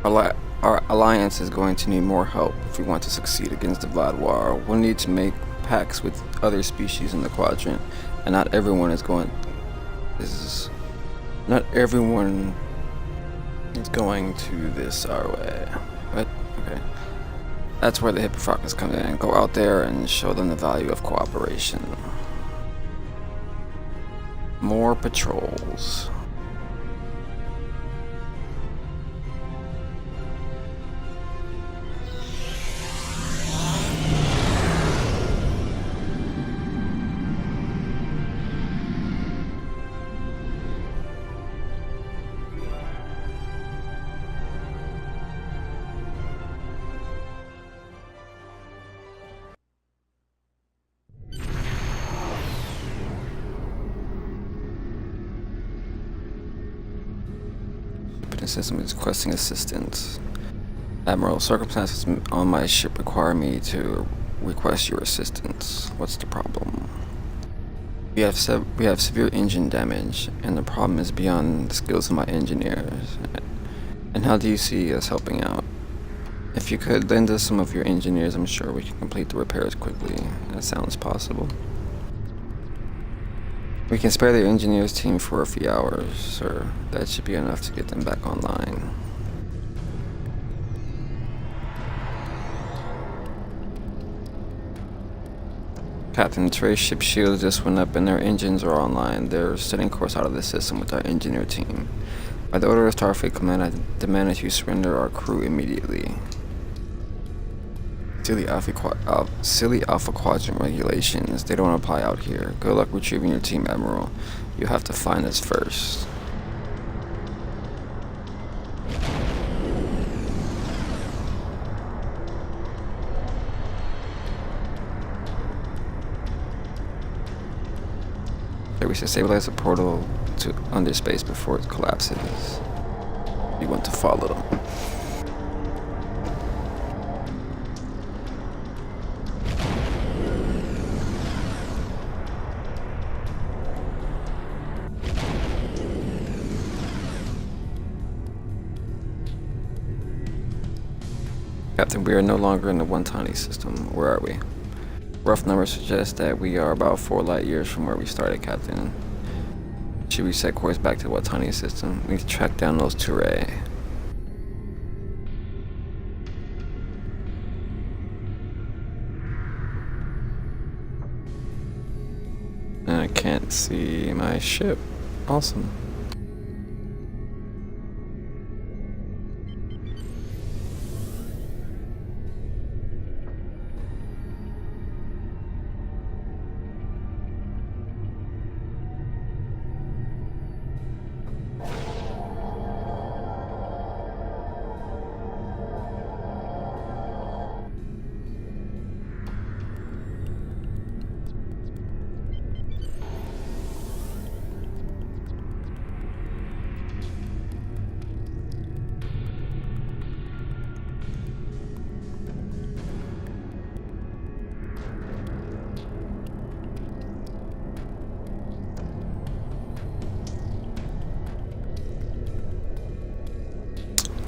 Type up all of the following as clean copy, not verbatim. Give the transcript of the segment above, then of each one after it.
Our alliance is going to need more help if we want to succeed against the Vladwar. We'll need to make pacts with other species in the Quadrant, and not everyone is going to this our way. But okay. That's where the Hippofractus comes in. Go out there and show them the value of cooperation. More patrols. The system is requesting assistance. Admiral, circumstances on my ship require me to request your assistance. What's the problem? We have severe engine damage, and the problem is beyond the skills of my engineers. And how do you see us helping out? If you could lend us some of your engineers, I'm sure we can complete the repairs quickly. That sounds possible. We can spare the engineers team for a few hours, sir. That should be enough to get them back online. Captain, Trey's ship shields just went up and their engines are online. They're setting course out of the system with our engineer team. By the order of Starfleet Command, I demand that you surrender our crew immediately. Silly Alpha Quadrant regulations. They don't apply out here. Good luck retrieving your team, Admiral. You have to find us first. Okay, we should stabilize the portal to underspace before it collapses. We want to follow them. Captain, we are no longer in the Wyanti system. Where are we? Rough numbers suggest that we are about 4 light years from where we started, Captain. Should we set course back to the Wyanti system? We need to track down those Ture. And I can't see my ship. Awesome.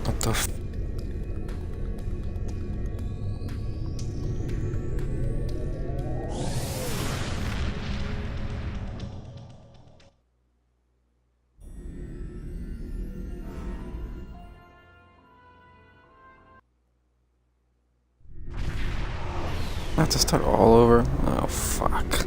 What the f... I have to start all over? Oh, fuck.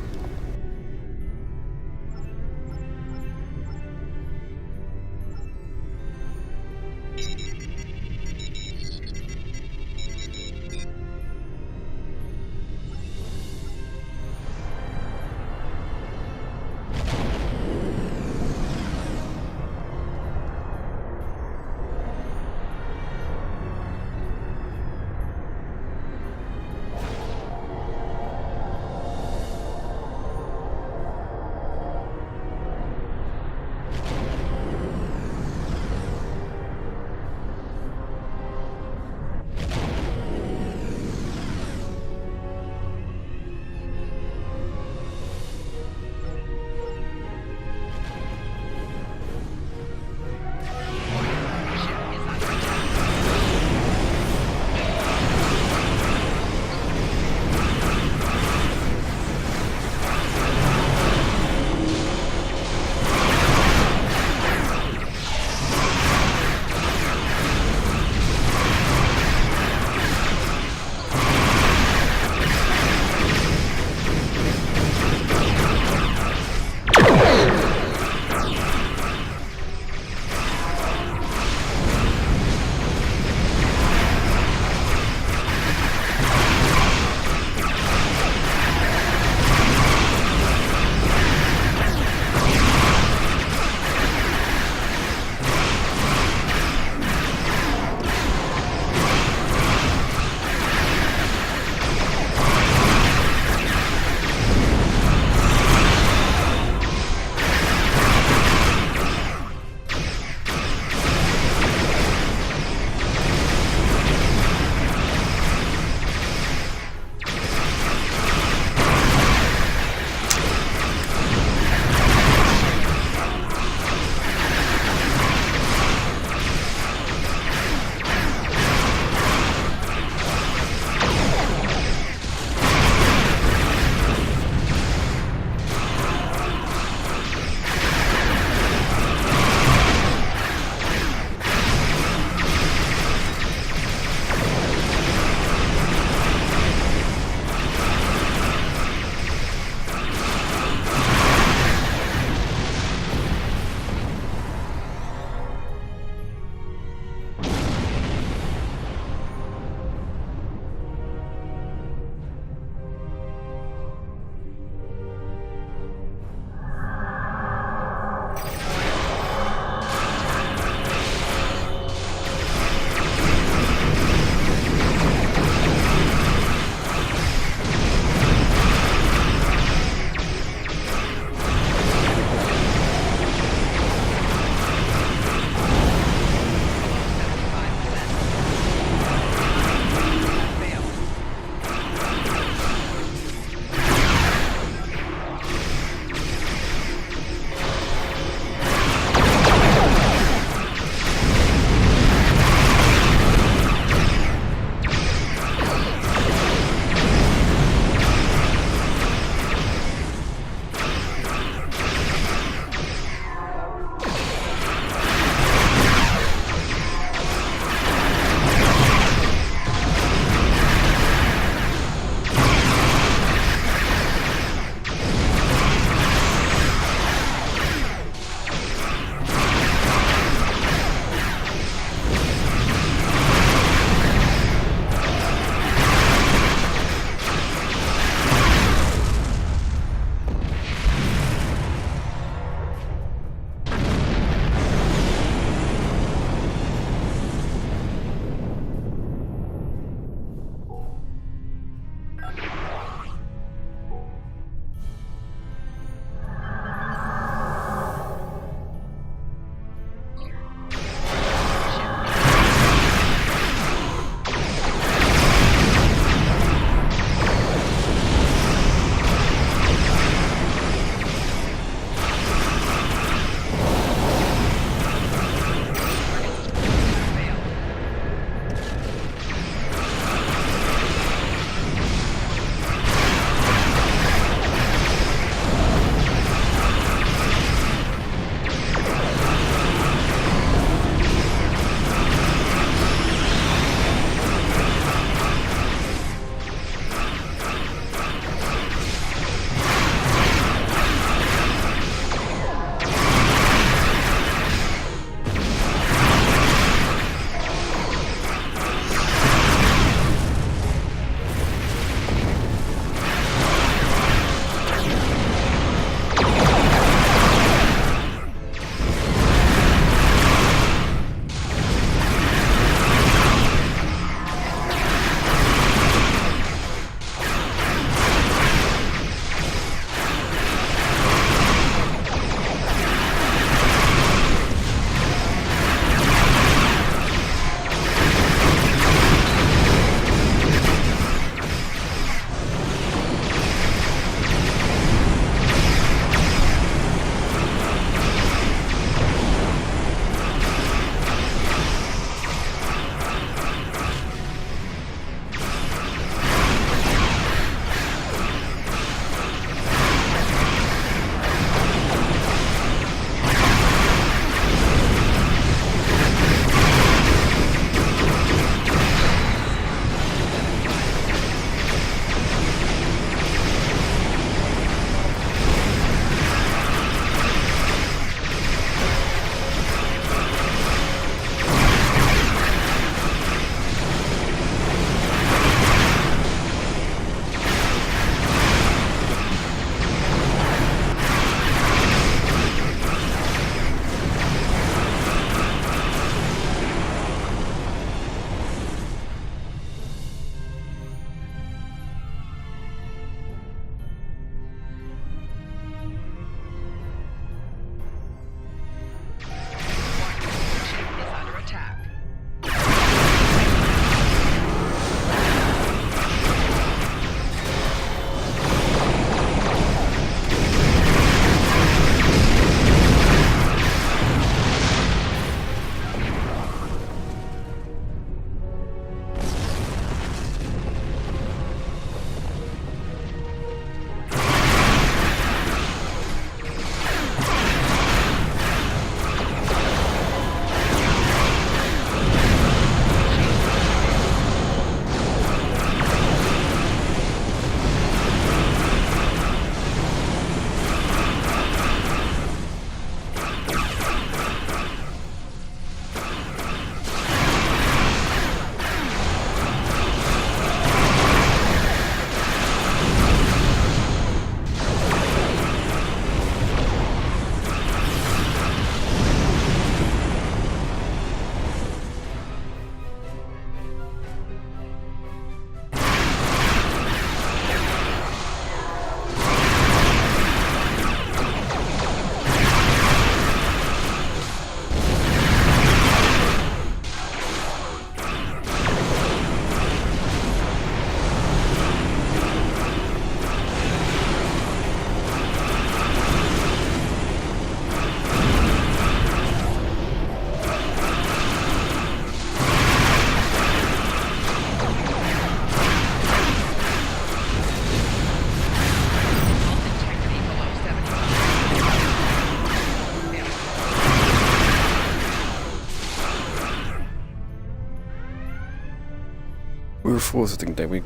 were fools to think that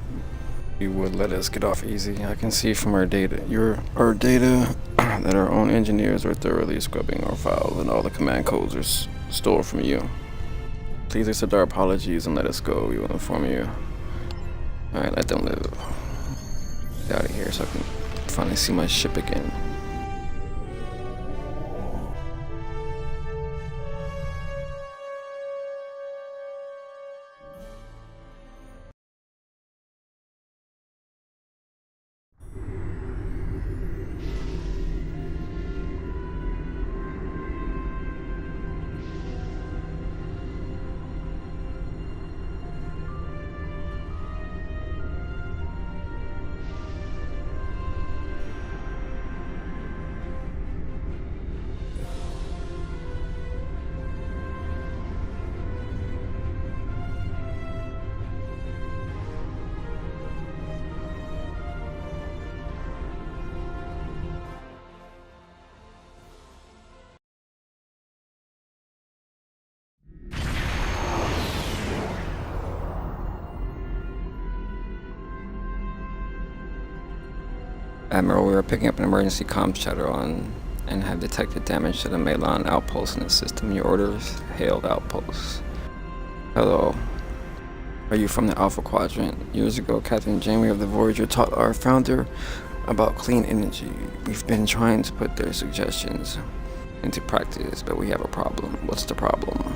you would let us get off easy. I can see from our data that our own engineers are thoroughly scrubbing our files and all the command codes are stored from you. Please accept our apologies and let us go. We will inform you. Alright, let them live. Get out of here so I can finally see my ship again. Admiral, we are picking up an emergency comms chatter on and have detected damage to the Melan outpost in the system. Your orders, hailed outpost. Hello. Are you from the Alpha Quadrant? Years ago, Captain Janeway of the Voyager taught our founder about clean energy. We've been trying to put their suggestions into practice, but we have a problem. What's the problem?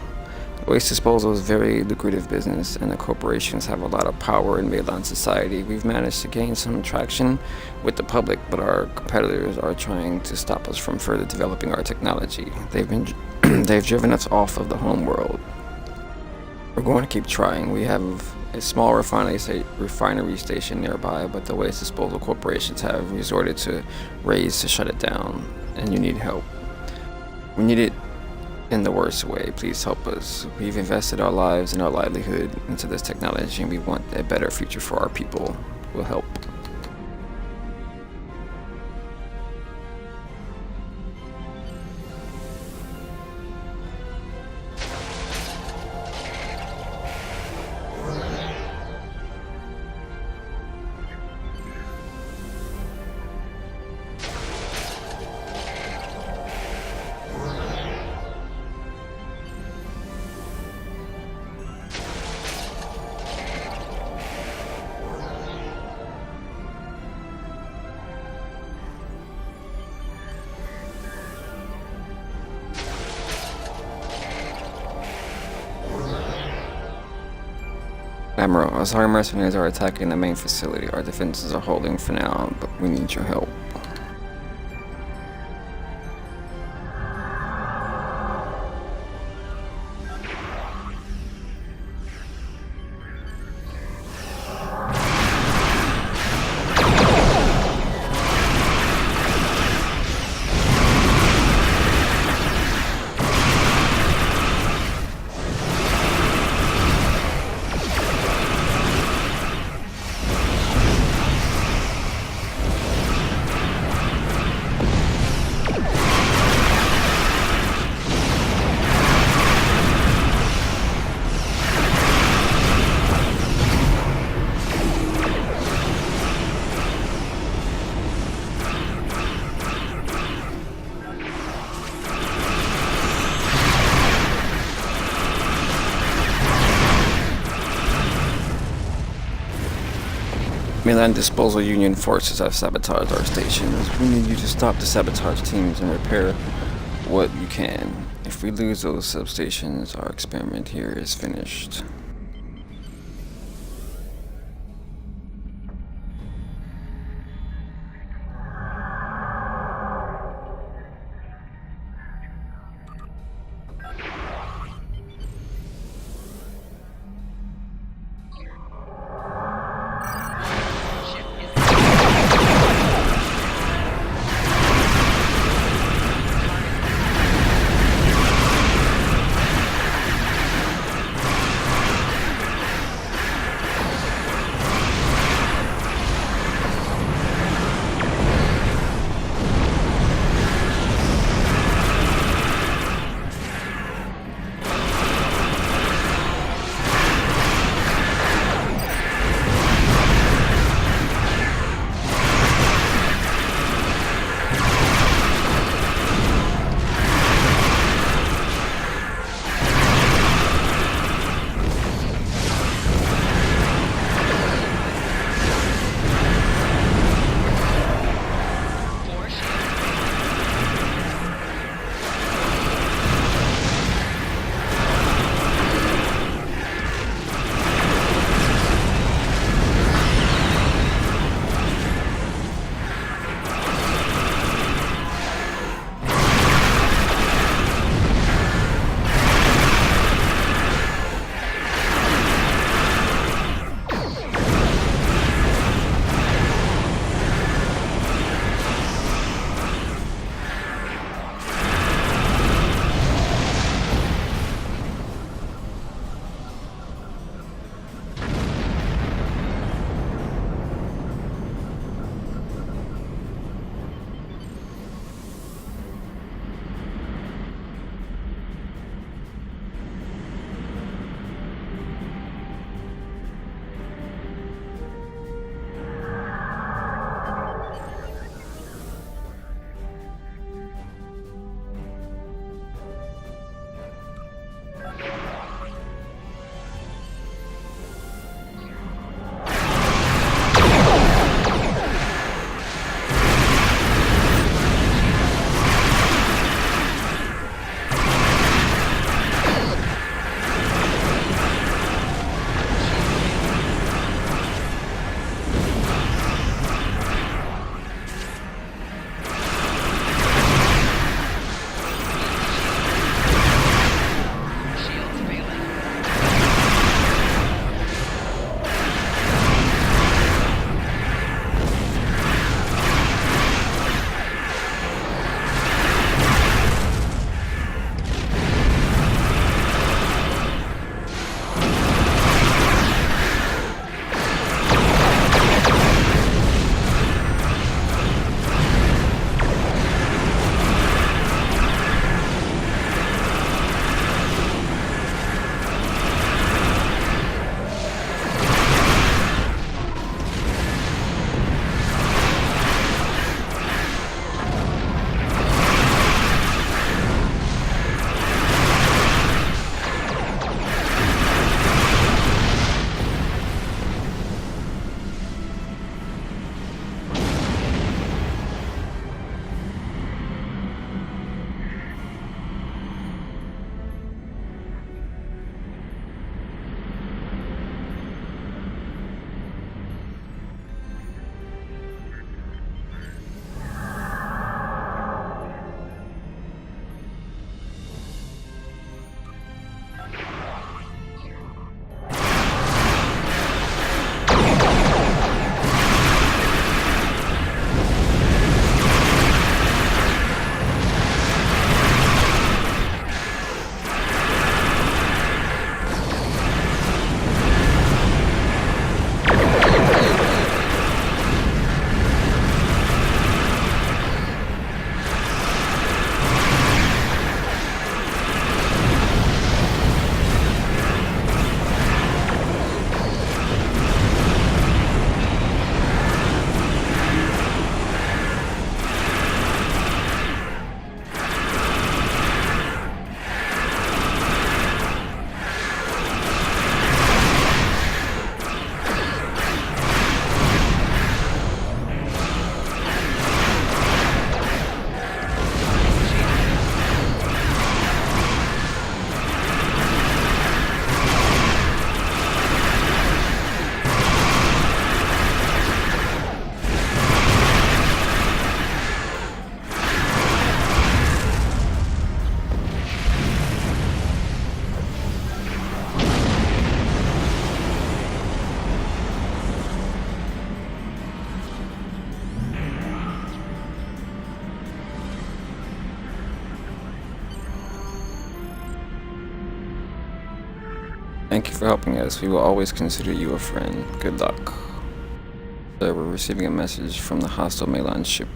Waste disposal is a very lucrative business, and the corporations have a lot of power in Melan society. We've managed to gain some traction with the public, but our competitors are trying to stop us from further developing our technology. They've driven us off of the home world. We're going to keep trying. We have a small refinery station nearby, but the waste disposal corporations have resorted to raids to shut it down, and you need help. We need it in the worst way. Please help us. We've invested our lives and our livelihood into this technology, and we want a better future for our people. We'll help. Admiral, Asari mercenaries are attacking the main facility. Our defenses are holding for now, but we need your help. Melan Disposal Union forces have sabotaged our stations. We need you to stop the sabotage teams and repair what you can. If we lose those substations, our experiment here is finished. Thank you for helping us. We will always consider you a friend. Good luck. Sir, we're receiving a message from the hostile Malon ship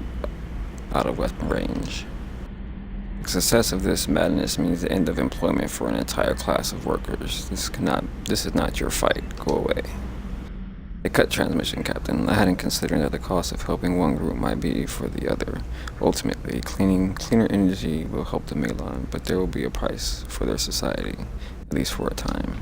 out of weapon range. The success of this madness means the end of employment for an entire class of workers. This is not your fight. Go away. They cut transmission, Captain. I hadn't considered that the cost of helping one group might be for the other. Ultimately, cleaner energy will help the Malon, but there will be a price for their society, at least for a time.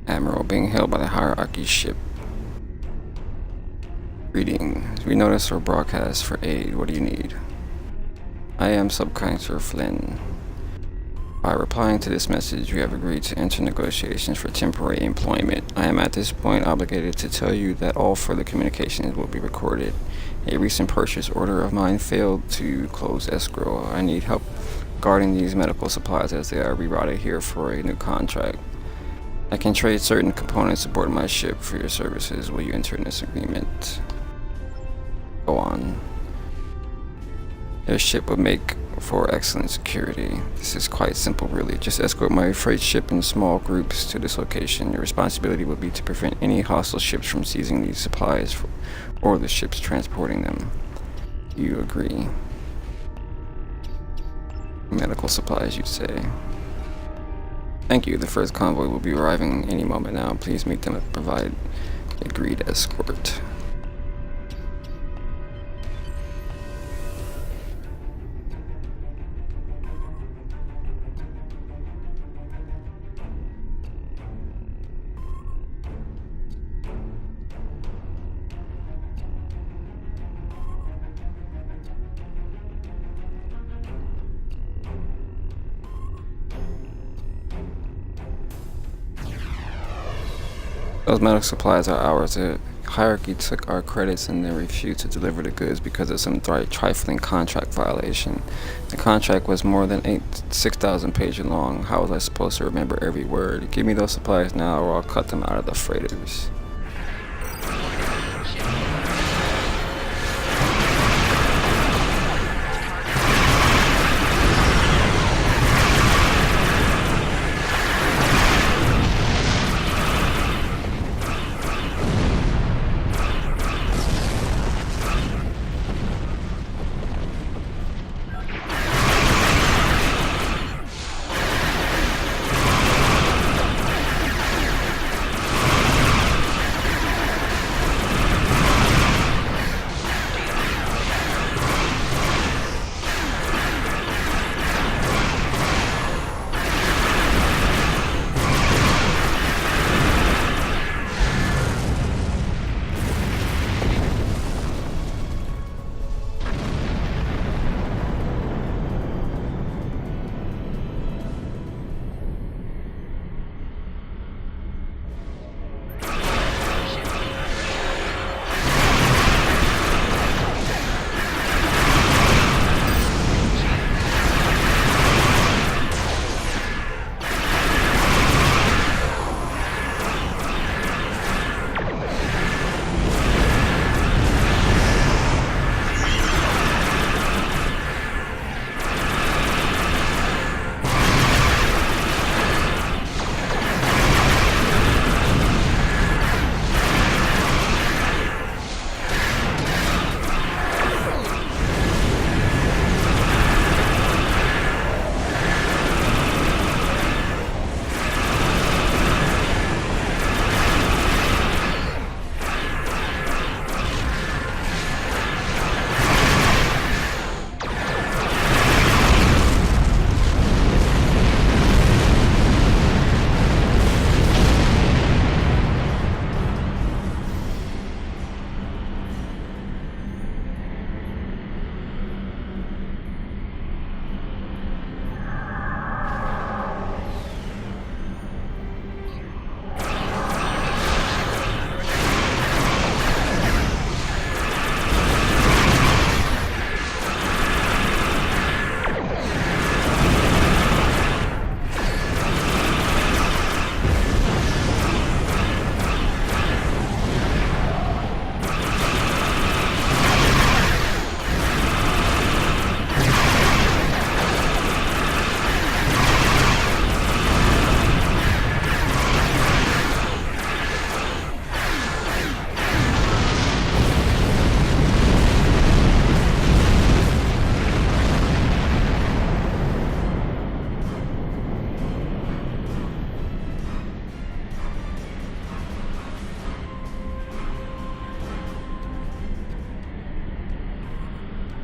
Admiral, being hailed by the hierarchy ship. Greetings. We notice our broadcast for aid. What do you need? I am Subcommander Flynn. By replying to this message, we have agreed to enter negotiations for temporary employment. I am at this point obligated to tell you that all further communications will be recorded. A recent purchase order of mine failed to close escrow. I need help guarding these medical supplies as they are rerouted here for a new contract. I can trade certain components aboard my ship for your services. Will you enter in this agreement? Go on. Your ship would make for excellent security. This is quite simple, really. Just escort my freight ship in small groups to this location. Your responsibility will be to prevent any hostile ships from seizing these supplies or the ships transporting them. You agree? Medical supplies, you say? Thank you. The first convoy will be arriving any moment now. Please meet them and provide agreed escort. Those medical supplies are ours. The hierarchy took our credits and then refused to deliver the goods because of some trifling contract violation. The contract was more than 6,000 pages long. How was I supposed to remember every word? Give me those supplies now or I'll cut them out of the freighters.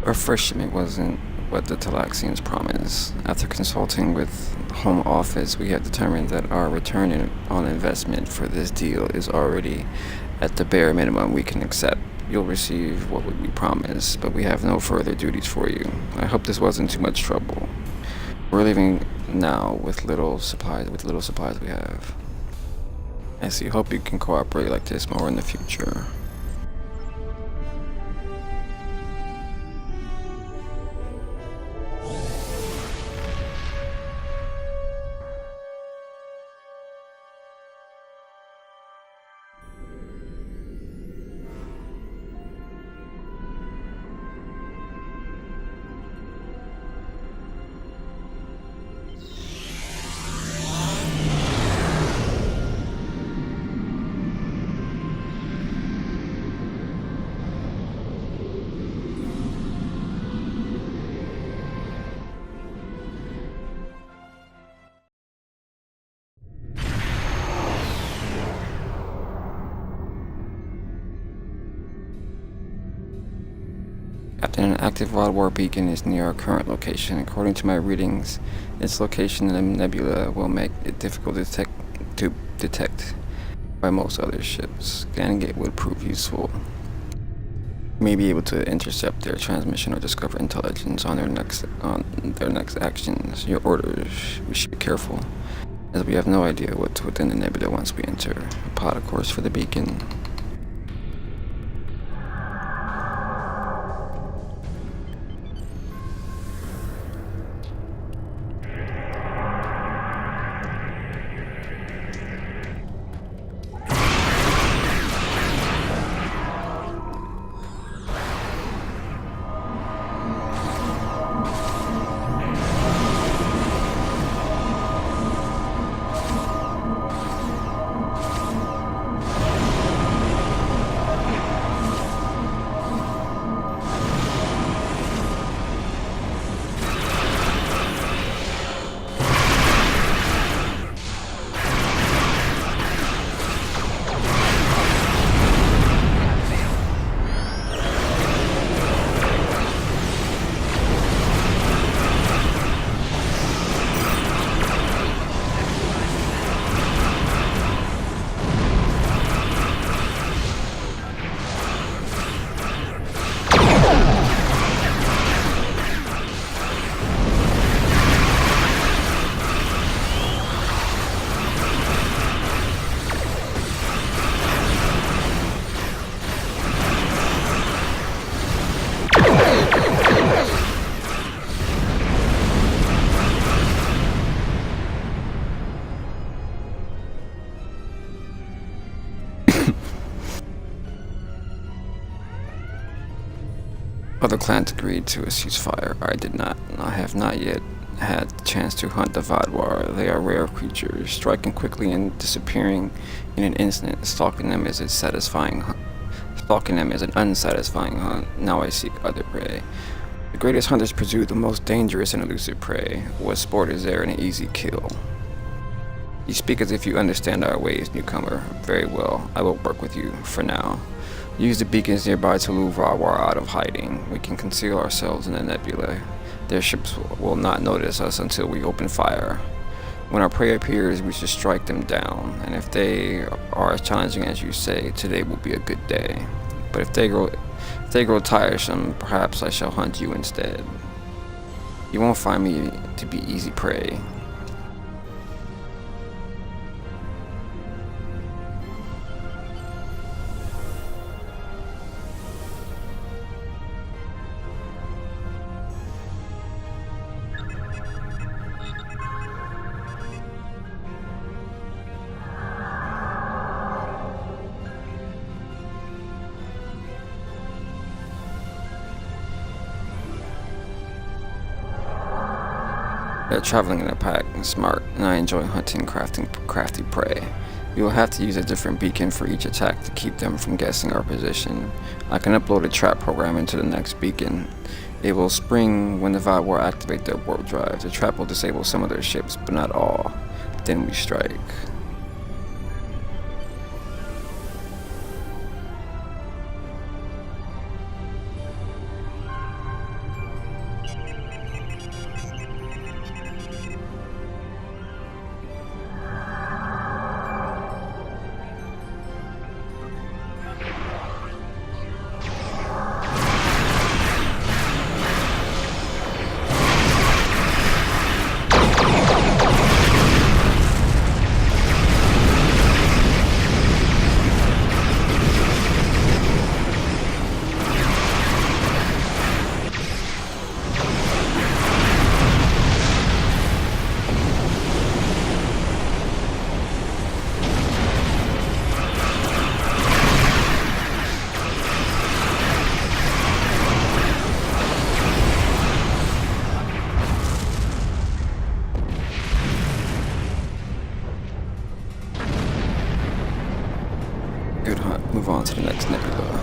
Our first shipment wasn't what the Talaxians promised. After consulting with Home Office, we have determined that our return on investment for this deal is already at the bare minimum we can accept. You'll receive what we promised, but we have no further duties for you. I hope this wasn't too much trouble. We're leaving now with little supplies we have. I see. Hope you can cooperate like this more in the future. Captain, an active wild war beacon is near our current location. According to my readings, its location in the nebula will make it difficult to detect by most other ships. Scanning it would prove useful. We may be able to intercept their transmission or discover intelligence on their next actions. Your orders. We should be careful, as we have no idea what's within the nebula once we enter. A pod, of course, for the beacon. Other clans agreed to a ceasefire. I did not. I have not yet had the chance to hunt the Vadwar. They are rare creatures, striking quickly and disappearing in an instant. Stalking them is an unsatisfying hunt. Now I seek other prey. The greatest hunters pursue the most dangerous and elusive prey. What sport is there in an easy kill? You speak as if you understand our ways, newcomer. Very well, I will work with you, for now. Use the beacons nearby to lure Vadwar out of hiding. We can conceal ourselves in the nebula. Their ships will not notice us until we open fire. When our prey appears, we should strike them down, and if they are as challenging as you say, today will be a good day. But if they grow tiresome, perhaps I shall hunt you instead. You won't find me to be easy prey. They're traveling in a pack and smart, and I enjoy hunting crafty prey. We will have to use a different beacon for each attack to keep them from guessing our position. I can upload a trap program into the next beacon. It will spring when the Vadwar activate their warp drive. The trap will disable some of their ships, but not all. Then we strike. Good hunt. Move on to the next nebula.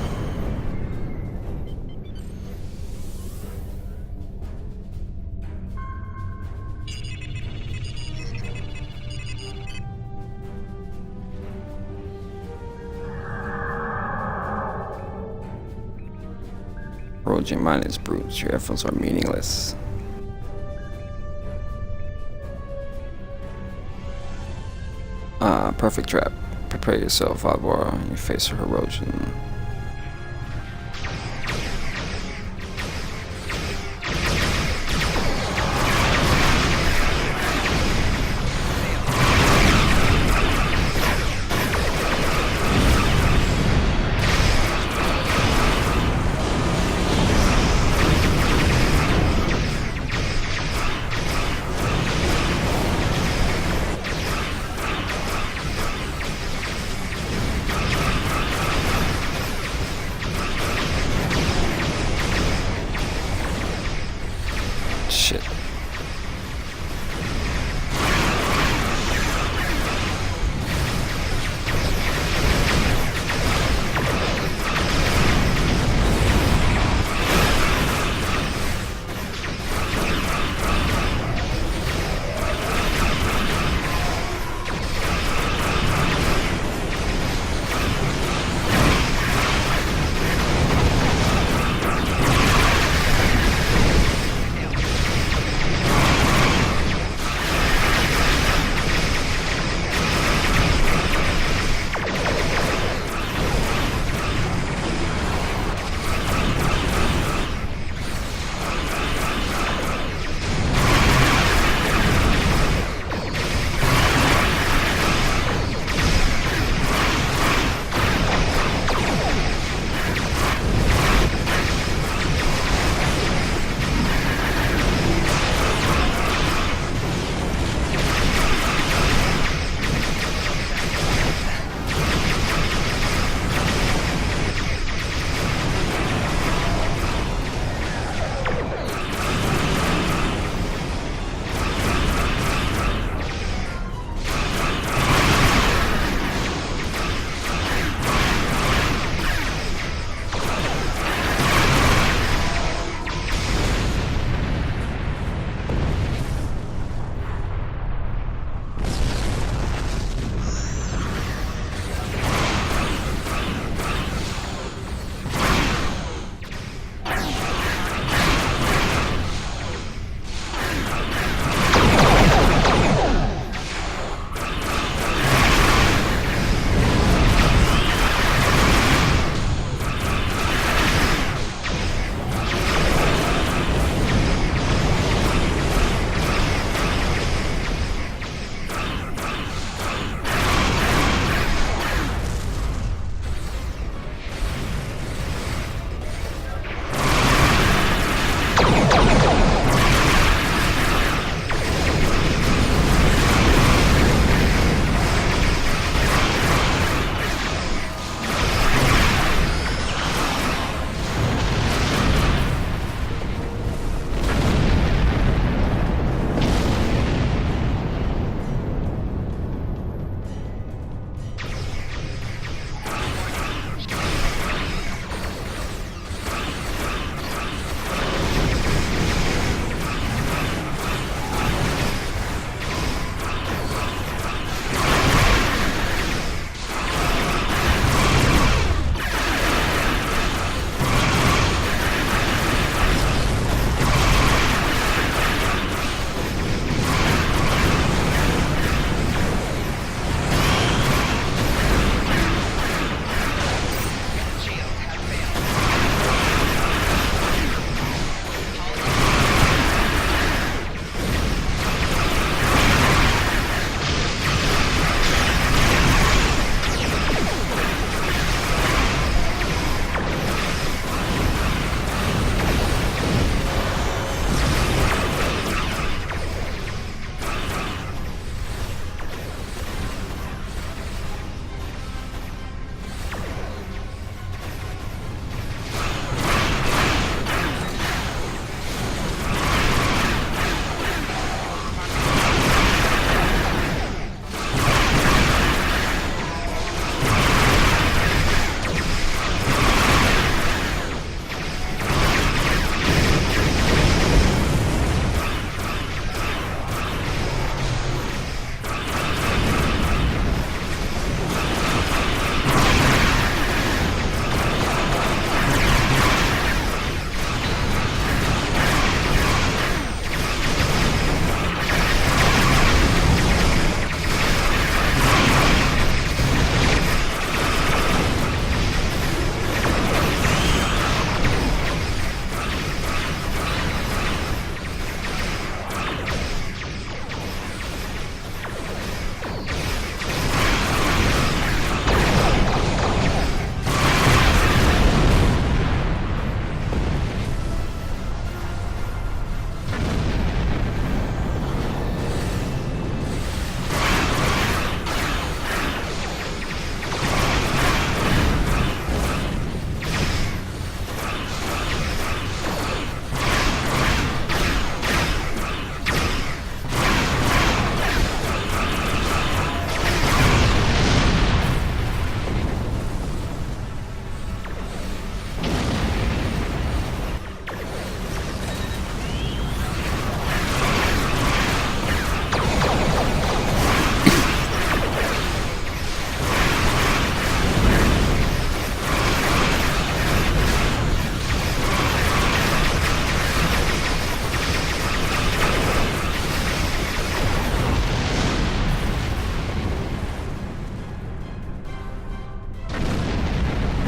Rogue minded brutes, your efforts are meaningless. Perfect trap. Prepare yourself, Vadwar. You face her erosion.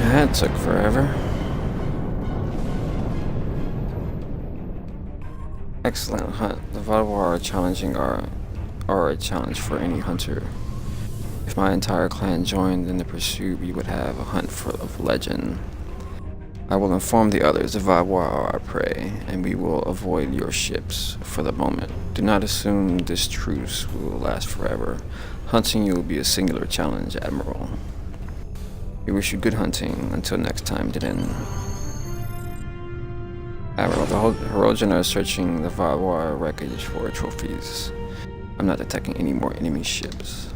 That took forever. Excellent hunt. The Vadwar are a challenge for any hunter. If my entire clan joined in the pursuit, we would have a hunt of legend. I will inform the others the Vadwar are our prey, and we will avoid your ships for the moment. Do not assume this truce will last forever. Hunting you will be a singular challenge, Admiral. We wish you good hunting. Until next time, Din. Admiral, the Hirogen are searching the Vadwar wreckage for trophies. I'm not detecting any more enemy ships.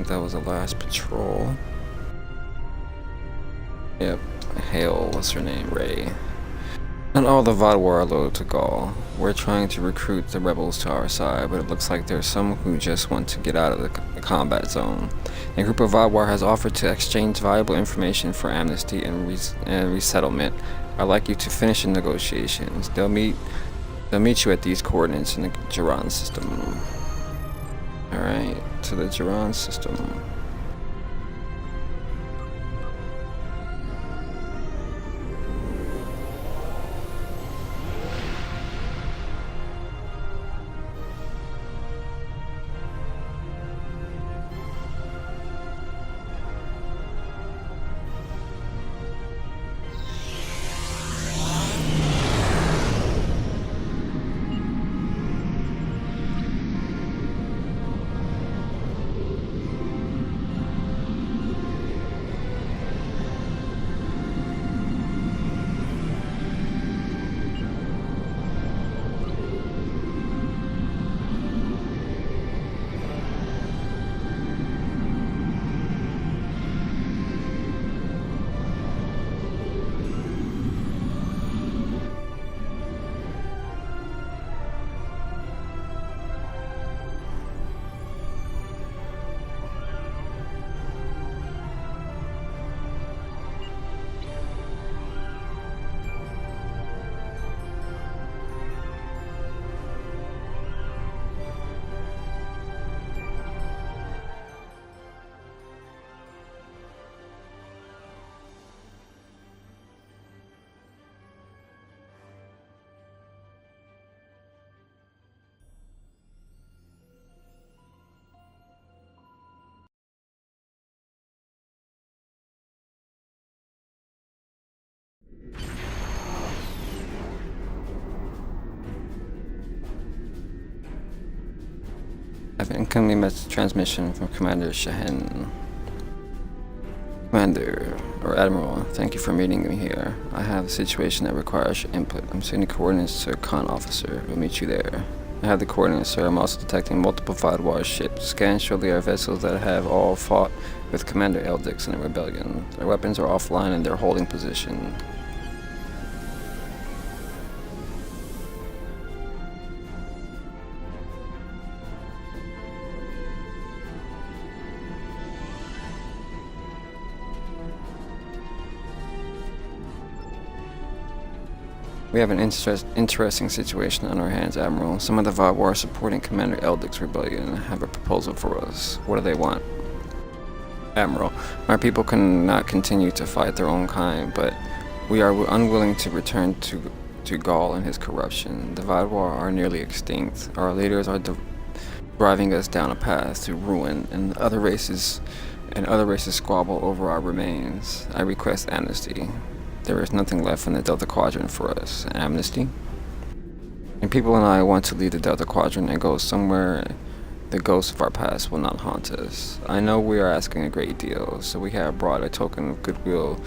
That was the last patrol. Yep, Hale, what's her name? Ray. Not all the Vadwar are loyal to Gaul. We're trying to recruit the rebels to our side, but it looks like there's some who just want to get out of the combat zone. A group of Vadwar has offered to exchange valuable information for amnesty and resettlement. I'd like you to finish the negotiations. They'll meet you at these coordinates in the Jiran system. Alright, to the Jiran system. I have an incoming message transmission from Commander Sahen. Commander, or Admiral, thank you for meeting me here. I have a situation that requires your input. I'm sending coordinates to a con officer. We'll meet you there. I have the coordinates, sir. I'm also detecting multiple Vadwar ships. Scans show they are vessels that have all fought with Commander Eldix in the rebellion. Their weapons are offline and they're holding position. We have an interesting situation on our hands, Admiral. Some of the Vadwar supporting Commander Eldix's rebellion have a proposal for us. What do they want? Admiral, our people cannot continue to fight their own kind, but we are unwilling to return to Gaul and his corruption. The Vadwar are nearly extinct. Our leaders are driving us down a path to ruin, and other races squabble over our remains. I request amnesty. There is nothing left in the Delta Quadrant for us. Amnesty? And people and I want to leave the Delta Quadrant and go somewhere the ghosts of our past will not haunt us. I know we are asking a great deal, so we have brought a token of goodwill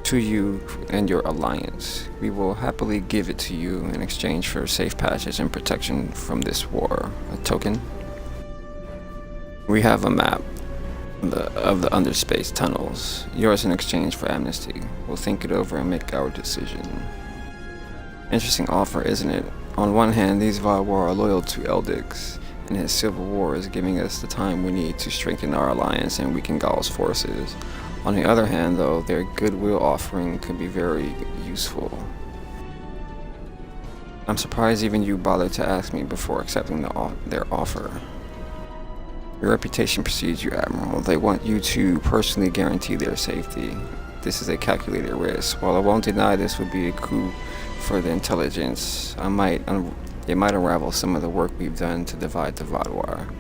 to you and your alliance. We will happily give it to you in exchange for safe passage and protection from this war. A token? We have a map of the underspace tunnels. Yours in exchange for amnesty. We'll think it over and make our decision. Interesting offer, isn't it? On one hand, these Vadwar are loyal to Eldix, in his civil war is giving us the time we need to strengthen our alliance and weaken Gaul's forces. On the other hand, though, their goodwill offering could be very useful. I'm surprised even you bothered to ask me before accepting their offer. Your reputation precedes you, Admiral. They want you to personally guarantee their safety. This is a calculated risk. While I won't deny this would be a coup for the intelligence, it might unravel some of the work we've done to divide the Vaadwaur.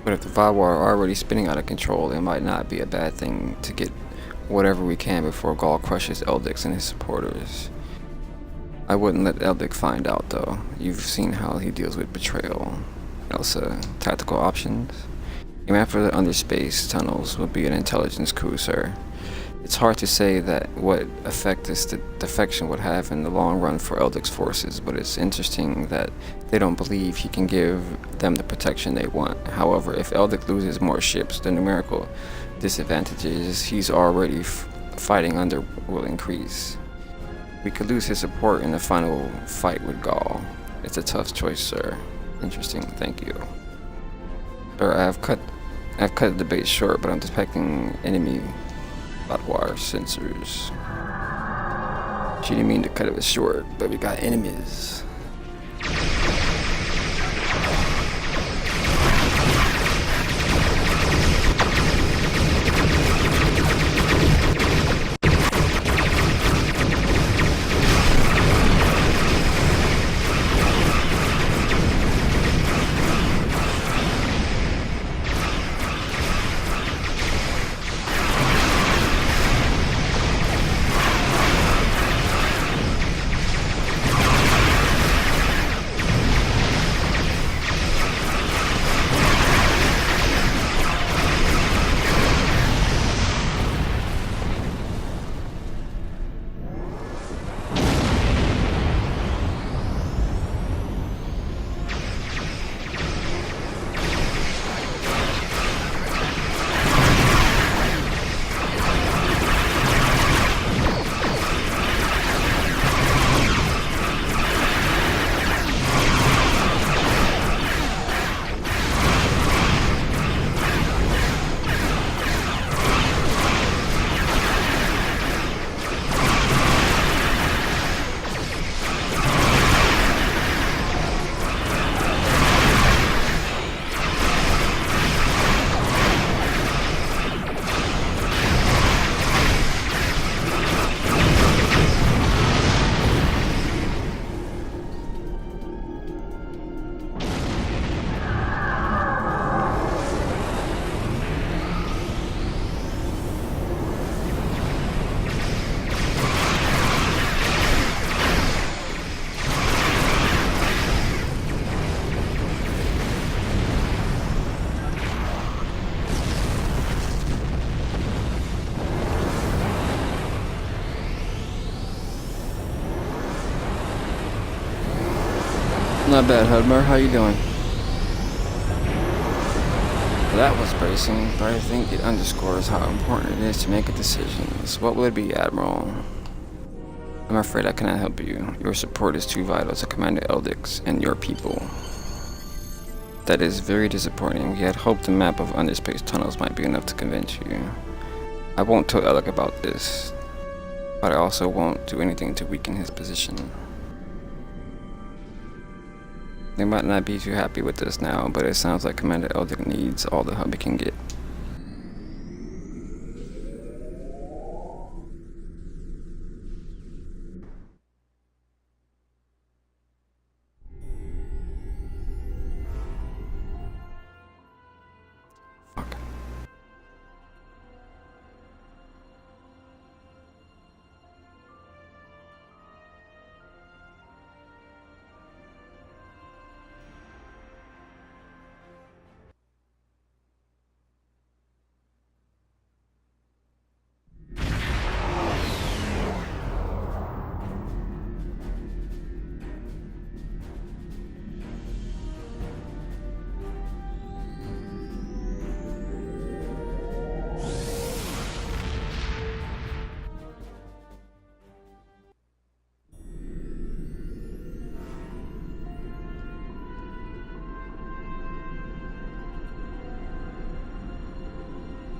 But if the Vaadwaur are already spinning out of control, it might not be a bad thing to get whatever we can before Gaul crushes Eldix and his supporters. I wouldn't let Eldix find out, though. You've seen how he deals with betrayal. Elsa, tactical options? A map for the underspace tunnels would be an intelligence coup, sir. It's hard to say that what effect this defection would have in the long run for Eldix's forces, but it's interesting that they don't believe he can give them the protection they want. However, if Eldix loses more ships, the numerical disadvantages he's already fighting under will increase. We could lose his support in the final fight with Gaul. It's a tough choice, sir. Interesting, thank you. Sir, I've cut the debate short, but I'm detecting enemy Vaadwaur sensors. She didn't mean to cut it short, but we got enemies. Not bad, Hudmer. How you doing? Well, that was bracing, but I think it underscores how important it is to make a decision. What will it be, Admiral? I'm afraid I cannot help you. Your support is too vital to Commander Eldix and your people. That is very disappointing. We had hoped the map of underspace tunnels might be enough to convince you. I won't tell Eldix about this, but I also won't do anything to weaken his position. They might not be too happy with this now, but it sounds like Commander Eldix needs all the help he can get. Fuck.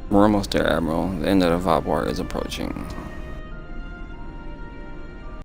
We're almost there, Admiral. The end of the Vobwar is approaching.